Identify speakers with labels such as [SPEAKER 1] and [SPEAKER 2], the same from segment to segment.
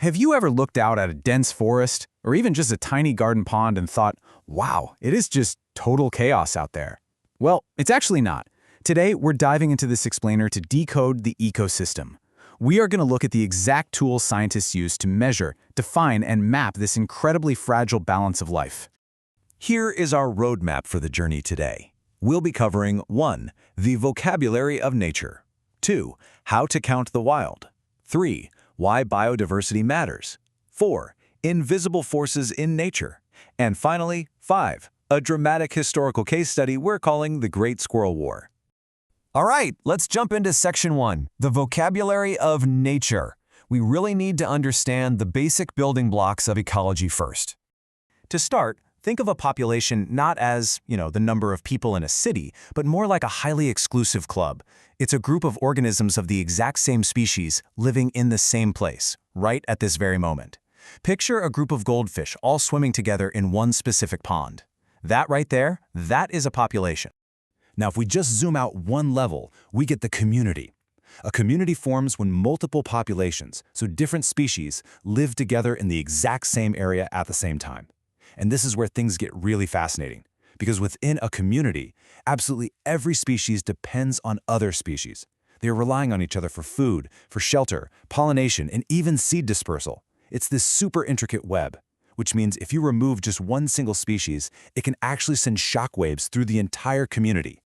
[SPEAKER 1] Have you ever looked out at a dense forest, or even just a tiny garden pond and thought, wow, it is just total chaos out there? Well, it's actually not. Today, we're diving into this explainer to decode the ecosystem. We are going to look at the exact tools scientists use to measure, define, and map this incredibly fragile balance of life.
[SPEAKER 2] Here is our roadmap for the journey today. We'll be covering 1. The vocabulary of nature. 2. How to count the wild. 3. Why biodiversity matters. 4. Invisible forces in nature. And finally, 5. A dramatic historical case study we're calling the Great Squirrel War. All right, let's jump into Section 1, the vocabulary of nature. We really need to understand the basic building blocks of ecology first. To start, think of a population not as, the number of people in a city, but more like a highly exclusive club. It's a group of organisms of the exact same species living in the same place, right at this very moment. Picture a group of goldfish all swimming together in one specific pond. That right there, that is a population. Now, if we just zoom out one level, we get the community. A community forms when multiple populations, so different species, live together in the exact same area at the same time. And this is where things get really fascinating, because within a community, absolutely every species depends on other species. They are relying on each other for food, for shelter, pollination, and even seed dispersal. It's this super intricate web, which means if you remove just one single species, it can actually send shockwaves through the entire community.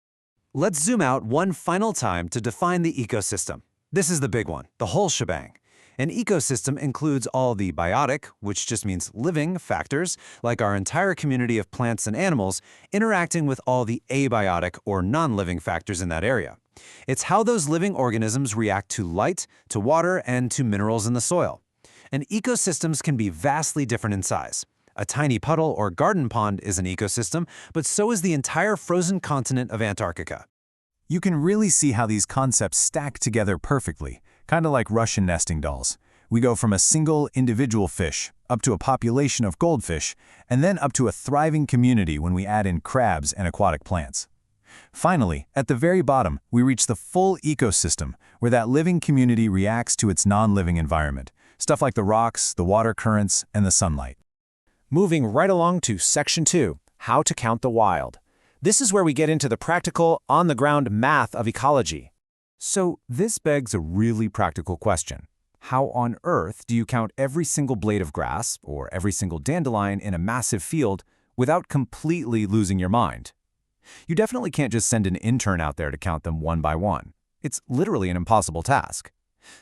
[SPEAKER 2] Let's zoom out one final time to define the ecosystem. This is the big one, the whole shebang. An ecosystem includes all the biotic, which just means living, factors, like our entire community of plants and animals, interacting with all the abiotic or non-living factors in that area. It's how those living organisms react to light, to water, and to minerals in the soil. And ecosystems can be vastly different in size. A tiny puddle or garden pond is an ecosystem, but so is the entire frozen continent of Antarctica.
[SPEAKER 1] You can really see how these concepts stack together perfectly, kind of like Russian nesting dolls. We go from a single individual fish up to a population of goldfish, and then up to a thriving community when we add in crabs and aquatic plants. Finally, at the very bottom, we reach the full ecosystem, where that living community reacts to its non-living environment, stuff like the rocks, the water currents, and the sunlight. Moving right along to Section 2, How to Count the Wild. This is where we get into the practical, on-the-ground math of ecology. So this begs a really practical question. How on earth do you count every single blade of grass or every single dandelion in a massive field without completely losing your mind? You definitely can't just send an intern out there to count them one by one. It's literally an impossible task.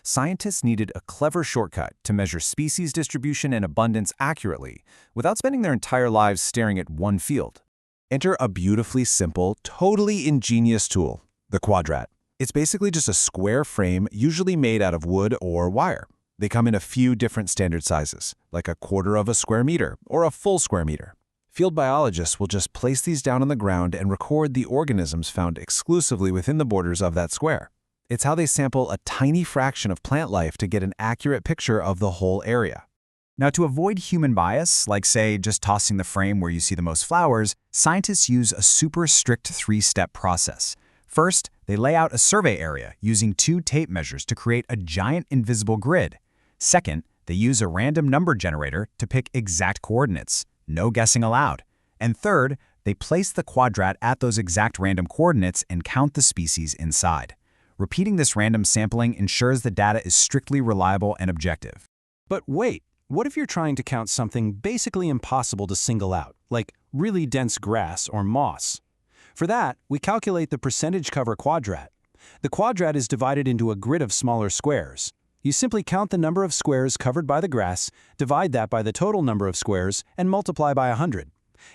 [SPEAKER 1] Scientists needed a clever shortcut to measure species distribution and abundance accurately without spending their entire lives staring at one field. Enter a beautifully simple, totally ingenious tool, the quadrat. It's basically just a square frame usually made out of wood or wire. They come in a few different standard sizes, like a quarter of a square meter or a full square meter. Field biologists will just place these down on the ground and record the organisms found exclusively within the borders of that square. It's how they sample a tiny fraction of plant life to get an accurate picture of the whole area. Now, to avoid human bias, like say just tossing the frame where you see the most flowers, scientists use a super strict three-step process. First, they lay out a survey area using 2 tape measures to create a giant invisible grid. Second, they use a random number generator to pick exact coordinates. No guessing allowed. And third, they place the quadrat at those exact random coordinates and count the species inside. Repeating this random sampling ensures the data is strictly reliable and objective.
[SPEAKER 3] But wait, what if you're trying to count something basically impossible to single out, like really dense grass or moss? For that, we calculate the percentage cover quadrat. The quadrat is divided into a grid of smaller squares. You simply count the number of squares covered by the grass, divide that by the total number of squares, and multiply by 100.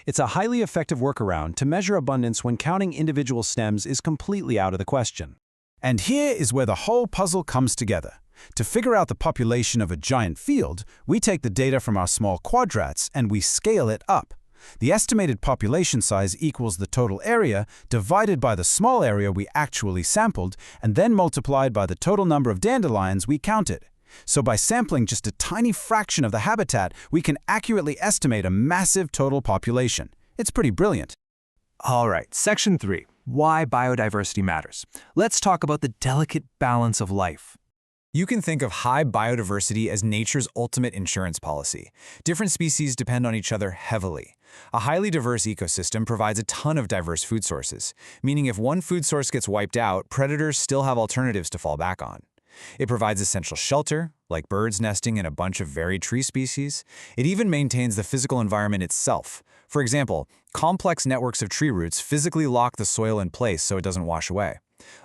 [SPEAKER 3] It's a highly effective workaround to measure abundance when counting individual stems is completely out of the question.
[SPEAKER 1] And here is where the whole puzzle comes together. To figure out the population of a giant field, we take the data from our small quadrats and we scale it up. The estimated population size equals the total area divided by the small area we actually sampled and then multiplied by the total number of dandelions we counted. So by sampling just a tiny fraction of the habitat, we can accurately estimate a massive total population. It's pretty brilliant.
[SPEAKER 4] All right, Section 3. Why biodiversity matters. Let's talk about the delicate balance of life.
[SPEAKER 2] You can think of high biodiversity as nature's ultimate insurance policy. Different species depend on each other heavily. A highly diverse ecosystem provides a ton of diverse food sources, meaning if one food source gets wiped out, predators still have alternatives to fall back on. It provides essential shelter, like birds nesting in a bunch of varied tree species. It even maintains the physical environment itself. For example, complex networks of tree roots physically lock the soil in place so it doesn't wash away.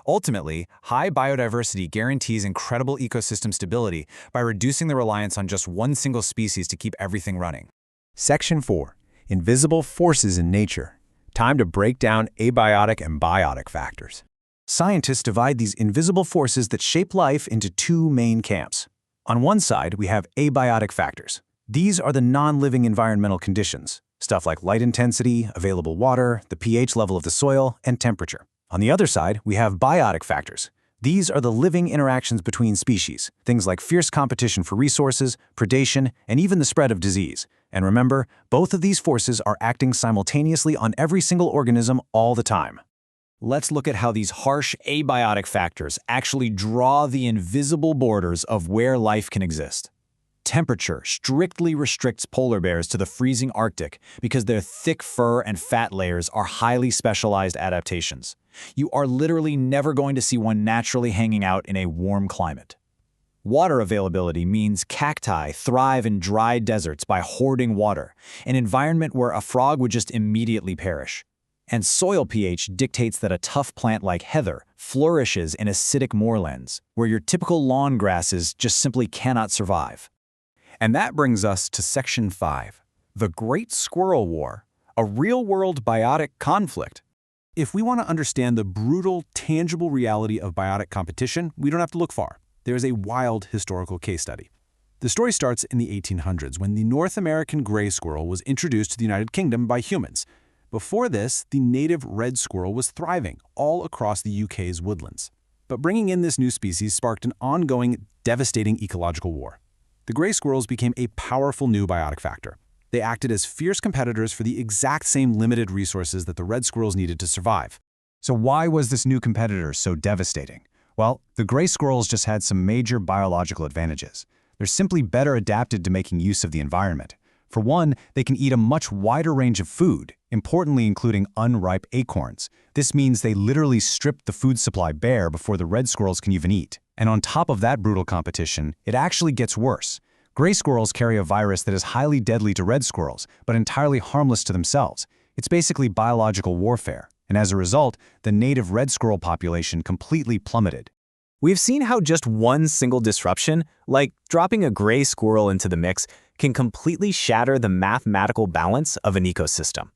[SPEAKER 2] Ultimately, high biodiversity guarantees incredible ecosystem stability by reducing the reliance on just one single species to keep everything running.
[SPEAKER 1] Section 4. Invisible forces in nature. Time to break down abiotic and biotic factors.
[SPEAKER 3] Scientists divide these invisible forces that shape life into two main camps. On one side, we have abiotic factors. These are the non-living environmental conditions, stuff like light intensity, available water, the pH level of the soil, and temperature. On the other side, we have biotic factors. These are the living interactions between species, things like fierce competition for resources, predation, and even the spread of disease. And remember, both of these forces are acting simultaneously on every single organism all the time.
[SPEAKER 2] Let's look at how these harsh abiotic factors actually draw the invisible borders of where life can exist. Temperature strictly restricts polar bears to the freezing Arctic because their thick fur and fat layers are highly specialized adaptations. You are literally never going to see one naturally hanging out in a warm climate. Water availability means cacti thrive in dry deserts by hoarding water, an environment where a frog would just immediately perish. And soil pH dictates that a tough plant like heather flourishes in acidic moorlands, where your typical lawn grasses just simply cannot survive.
[SPEAKER 3] And that brings us to Section 5, the Great Squirrel War, a real-world biotic conflict. If we want to understand the brutal, tangible reality of biotic competition, we don't have to look far. There is a wild historical case study. The story starts in the 1800s when the North American gray squirrel was introduced to the United Kingdom by humans. Before this, the native red squirrel was thriving all across the UK's woodlands. But bringing in this new species sparked an ongoing, devastating ecological war. The gray squirrels became a powerful new biotic factor. They acted as fierce competitors for the exact same limited resources that the red squirrels needed to survive.
[SPEAKER 1] So why was this new competitor so devastating? Well, the gray squirrels just had some major biological advantages. They're simply better adapted to making use of the environment. For one, they can eat a much wider range of food, importantly including unripe acorns. This means they literally strip the food supply bare before the red squirrels can even eat. And on top of that brutal competition, it actually gets worse. Gray squirrels carry a virus that is highly deadly to red squirrels, but entirely harmless to themselves. It's basically biological warfare. And as a result, the native red squirrel population completely plummeted.
[SPEAKER 5] We've seen how just one single disruption, like dropping a gray squirrel into the mix, can completely shatter the mathematical balance of an ecosystem.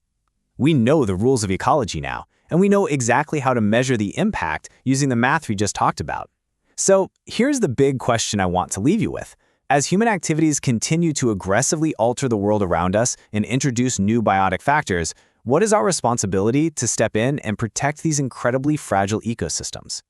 [SPEAKER 5] We know the rules of ecology now, and we know exactly how to measure the impact using the math we just talked about. So here's the big question I want to leave you with. As human activities continue to aggressively alter the world around us and introduce new biotic factors, what is our responsibility to step in and protect these incredibly fragile ecosystems?